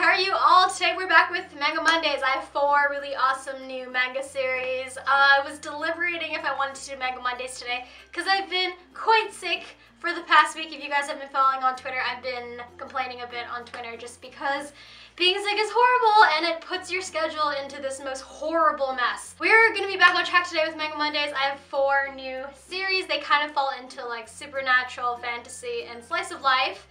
how are you all? Today we're back with Manga Mondays. I have 4 really awesome new manga series. I was deliberating if I wanted to do Manga Mondays today because I've been quite sick for the past week. If you guys have been following on Twitter, I've been complaining a bit on Twitter just because being sick is horrible and it puts your schedule into this most horrible mess. We're gonna be back on track today with Manga Mondays. I have 4 new series. They kind of fall into like supernatural, fantasy, and slice of life.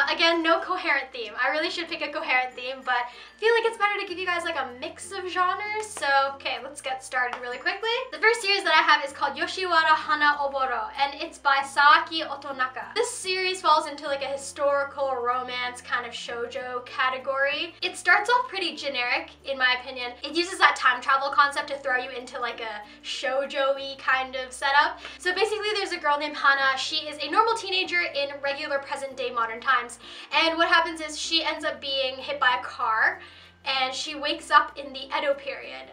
Again, no coherent theme. I really should pick a coherent theme, but I feel like it's better to give you guys like a mix of genres. So, okay, let's get started really quickly. The first series that I have is called Yoshiwara, Hana, Oboro, and it's by Sawaki, Otonaka. This series falls into like a historical romance kind of shoujo category. It starts off pretty generic, in my opinion. It uses that time travel concept to throw you into like a shoujo-y kind of setup. So basically there's a girl named Hana. She is a normal teenager in regular present-day modern times, and what happens is she ends up being hit by a car and she wakes up in the Edo period,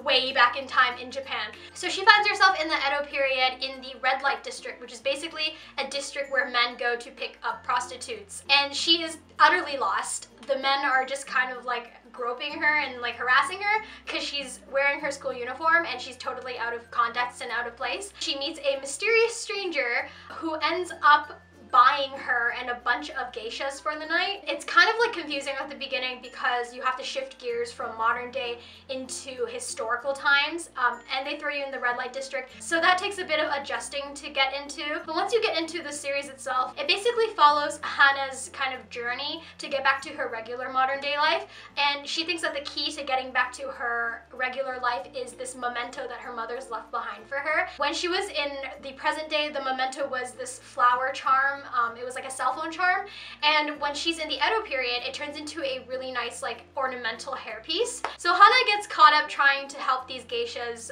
way back in time in Japan. So she finds herself in the Edo period in the red light district, which is basically a district where men go to pick up prostitutes, and she is utterly lost. The men are just kind of like groping her and like harassing her because she's wearing her school uniform and she's totally out of context and out of place. She meets a mysterious stranger who ends up buying her and a bunch of geishas for the night. It's kind of like confusing at the beginning because you have to shift gears from modern day into historical times, and they throw you in the red light district, so that takes a bit of adjusting to get into. But once you get into the series itself, it basically follows Hana's kind of journey to get back to her regular modern day life, and she thinks that the key to getting back to her regular life is this memento that her mother's left behind for her. When she was in the present day, the memento was this flower charm. It was like a cell phone charm, and when she's in the Edo period, it turns into a really nice like ornamental hairpiece. So Hana gets caught up trying to help these geishas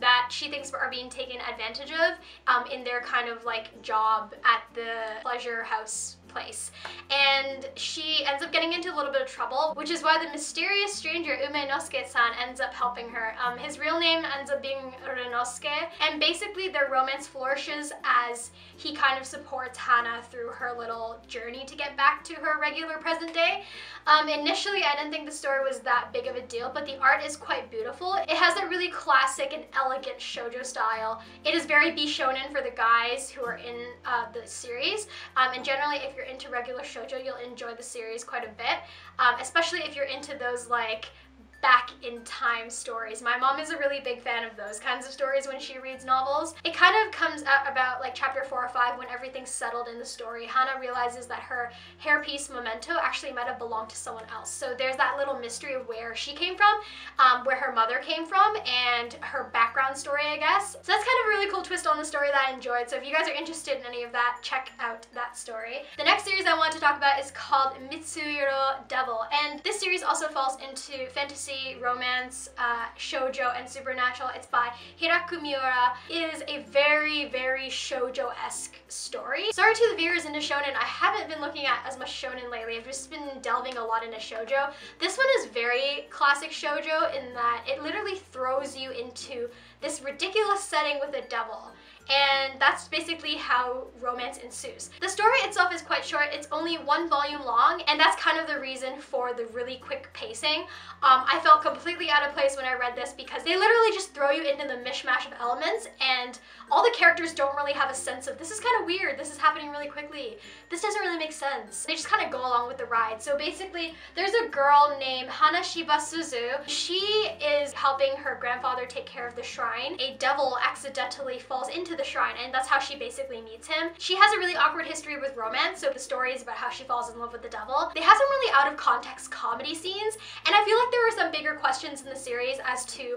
that she thinks are being taken advantage of in their kind of like job at the pleasure house place, and she ends up getting into a little bit of trouble, which is why the mysterious stranger Umenosuke-san ends up helping her. His real name ends up being Renosuke, and basically their romance flourishes as he kind of supports Hana through her little journey to get back to her regular present day. Initially I didn't think the story was that big of a deal, but the art is quite beautiful. It has a really classic and elegant shoujo style. It is very bishonen for the guys who are in the series, and generally if you're into regular shoujo, you'll enjoy the series quite a bit, especially if you're into those like back in time stories. My mom is a really big fan of those kinds of stories when she reads novels. It kind of comes out about like chapter 4 or 5 when everything's settled in the story. Hana realizes that her hairpiece memento actually might have belonged to someone else. So there's that little mystery of where she came from, where her mother came from, and her background story, I guess. So that's kind of a really cool twist on the story that I enjoyed. So if you guys are interested in any of that, check out that story. The next series I want to talk about is called Mitsuiro Devil, and this series also falls into fantasy, romance, shoujo, and supernatural. It's by Hiraku Miura. It is a very, very shoujo-esque story. Sorry to the viewers into shonen, I haven't been looking at as much shonen lately. I've just been delving a lot into shoujo. This one is very classic shoujo in that it literally throws you into this ridiculous setting with a devil, and that's basically how romance ensues. The story itself is quite short. It's only 1 volume long, and that's kind of the reason for the really quick pacing. I felt completely out of place when I read this because they literally just throw you into the mishmash of elements, and all the characters don't really have a sense of, this is kind of weird, this is happening really quickly, this doesn't really make sense. They just kind of go along with the ride. So basically, there's a girl named Hana Shibasuzu. She is helping her grandfather take care of the shrine. A devil accidentally falls into the shrine, and that's how she basically meets him. She has a really awkward history with romance, so the story is about how she falls in love with the devil. They have some really out of context comedy scenes, and I feel like there were some bigger questions in the series as to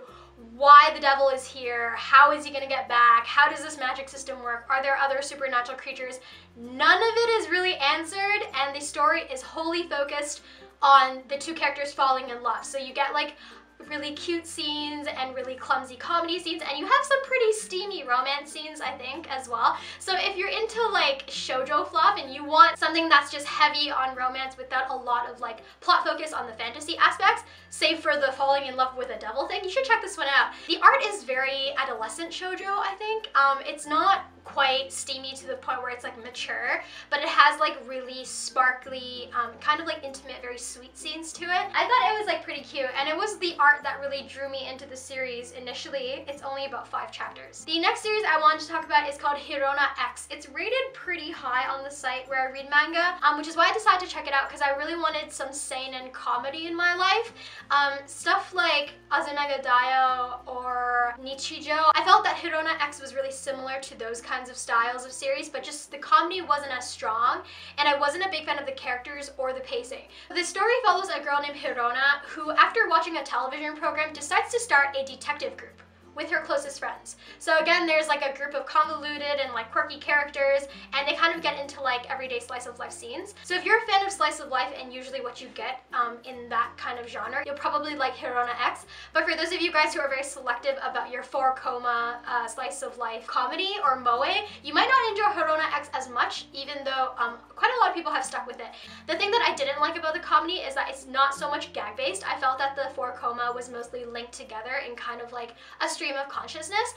why the devil is here, how is he gonna get back, how does this magic system work, are there other supernatural creatures? None of it is really answered, and the story is wholly focused on the 2 characters falling in love. So you get like really cute scenes and really clumsy comedy scenes, and you have some pretty steamy romance scenes, I think, as well. So if you're into like shoujo fluff and you want something that's just heavy on romance without a lot of like plot focus on the fantasy aspects, save for the falling in love with a devil thing, you should check this one out. The art is very adolescent shoujo, I think. It's not quite steamy to the point where it's like mature, but it has like really sparkly, kind of like intimate, very sweet scenes to it. I thought it was like pretty cute, and it was the art that really drew me into the series initially. It's only about 5 chapters. The next series I wanted to talk about is called Hirona Ex. It's rated pretty high on the site where I read manga, which is why I decided to check it out, because I really wanted some seinen comedy in my life. Stuff like Azumanga Daioh or Nichijou. I felt that Hirona Ex was really similar to those kinds of styles of series, but just the comedy wasn't as strong, and I wasn't a big fan of the characters or the pacing. The story follows a girl named Hirona who, after watching a television program, decides to start a detective group with her closest friends. So again, there's like a group of convoluted and like quirky characters, and they kind of get into like everyday slice of life scenes. So if you're a fan of slice of life and usually what you get in that kind of genre, you'll probably like Hirona Ex. But for those of you guys who are very selective about your 4-koma slice of life comedy or moe, you might not enjoy Hirona Ex as much, even though quite a lot of people have stuck with it. The thing that I didn't like about the comedy is that it's not so much gag based. I felt that the 4-koma was mostly linked together in kind of like a stream of consciousness.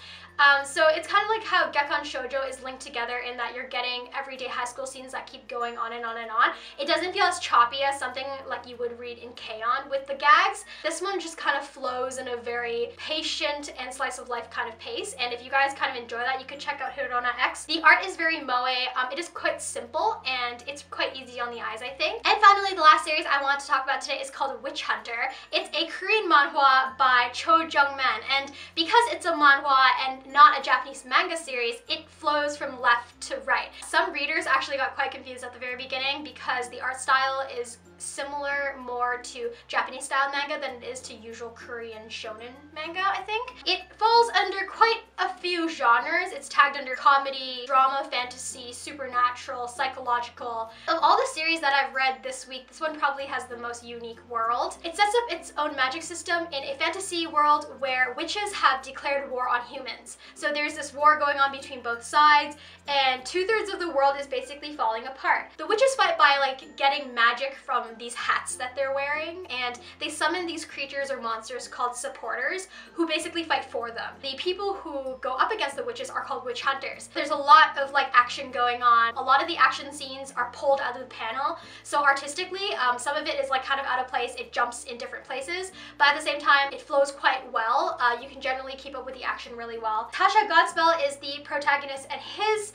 So it's kind of like how Gekkan Shoujo is linked together in that you're getting everyday high school scenes that keep going on and on and on. It doesn't feel as choppy as something like you would read in K-On! With the gags. This one just kind of flows in a very patient and slice of life kind of pace, and if you guys kind of enjoy that, you could check out Hirona Ex. The art is very moe. It is quite simple and it's quite easy on the eyes, I think. And finally, the last series I want to talk about today is called Witch Hunter. It's a Korean manhwa by Cho Jung Man, and because it's a manhwa and not a Japanese manga series, it flows from left to right. Some readers actually got quite confused at the very beginning because the art style is similar more to Japanese style manga than it is to usual Korean shonen manga, I think. It falls under quite a few genres. It's tagged under comedy, drama, fantasy, supernatural, psychological. Of all the series that I've read this week, this one probably has the most unique world. It sets up its own magic system in a fantasy world where witches have declared war on humans. So there's this war going on between both sides, and 2/3 of the world is basically falling apart. The witches fight by like getting magic from these hats that they're wearing, and they summon these creatures or monsters called supporters who basically fight for them. The people who go up against the witches are called witch hunters. There's a lot of like action going on. A lot of the action scenes are pulled out of the panel, so artistically some of it is like kind of out of place. It jumps in different places, but at the same time it flows quite well. You can generally keep up with the action really well. Tasha Godspell is the protagonist, and his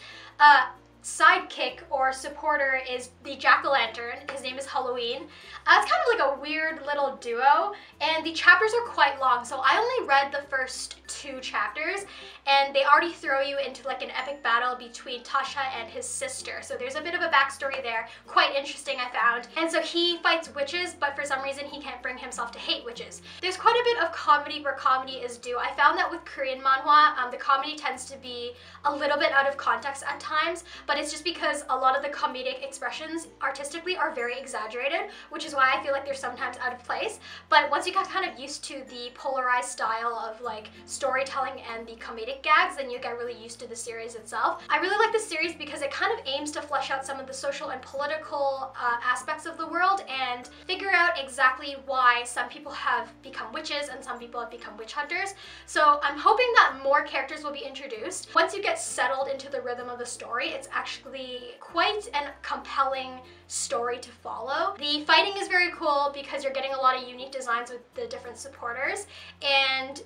sidekick or supporter is the jack-o'-lantern. His name is Halloween. It's kind of like a weird little duo, and the chapters are quite long, so I only read the first 2 chapters, and they already throw you into like an epic battle between Tasha and his sister. So there's a bit of a backstory there, quite interesting I found. And so he fights witches, but for some reason he can't bring himself to hate witches. There's quite a bit of comedy where comedy is due. I found that with Korean manhwa, the comedy tends to be a little bit out of context at times, but it's just because a lot of the comedic expressions artistically are very exaggerated, which is why I feel like they're sometimes out of place. But once you get kind of used to the polarized style of like storytelling and the comedic gags, then you get really used to the series itself. I really like this series because it kind of aims to flesh out some of the social and political aspects of the world and figure out exactly why some people have become witches and some people have become witch hunters. So I'm hoping that more characters will be introduced. Once you get settled into the rhythm of the story, it's actually quite an compelling story to follow. The fighting is very cool because you're getting a lot of unique designs with the different supporters, and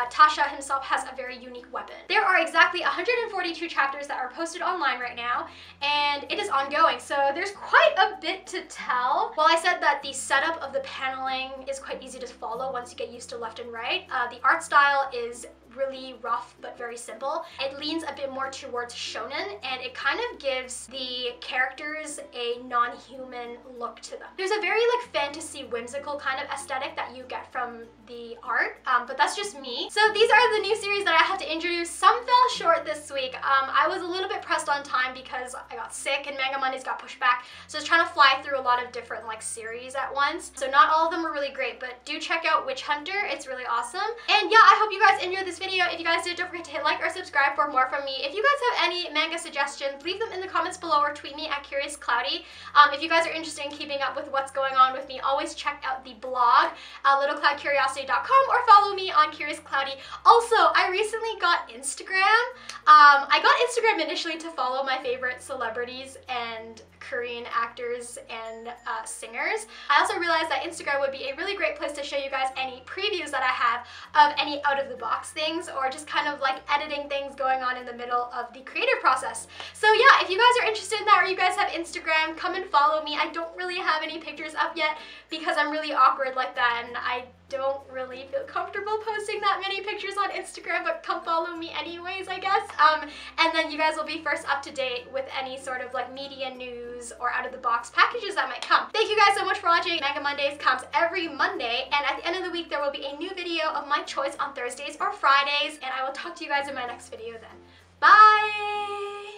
Tasha himself has a very unique weapon. There are exactly 142 chapters that are posted online right now, and it is ongoing, so there's quite a bit to tell. While I said that the setup of the paneling is quite easy to follow once you get used to left and right, the art style is really rough but very simple. It leans a bit more towards shonen, and it kind of gives the characters a non-human look to them. There's a very like fantasy whimsical kind of aesthetic that you get from the art, but that's just me. So these are the new series that I had to introduce. Some fell short this week. I was a little bit pressed on time because I got sick and Manga Mondays got pushed back, so I was trying to fly through a lot of different like series at once. So not all of them were really great, but do check out Witch Hunter. It's really awesome. And yeah, I hope you guys enjoyed this video. If you guys did, don't forget to hit like or subscribe for more from me. If you guys have any manga suggestions, leave them in the comments below or tweet me at CuriousCloudy. If you guys are interested in keeping up with what's going on with me, always check out the blog, littlecloudcuriosity.com, or follow me on CuriousCloudy. Also, I recently got Instagram. I got Instagram initially to follow my favorite celebrities and Korean actors and singers. I also realized that Instagram would be a really great place to show you guys any previews that I have of any out-of-the-box things, or just kind of like editing things going on in the middle of the creative process. So yeah, if you guys are interested in that, or you guys have Instagram, come and follow me. I don't really have any pictures up yet because I'm really awkward like that, and I don't really feel comfortable posting that many pictures on Instagram, but come follow me anyways, I guess. And then you guys will be first up to date with any sort of like media news or out-of-the-box packages that might come. Thank you guys so much for watching. Manga Mondays comes every Monday, and at the end of the week there will be a new video of my choice on Thursdays or Fridays, and I will talk to you guys in my next video then. Bye!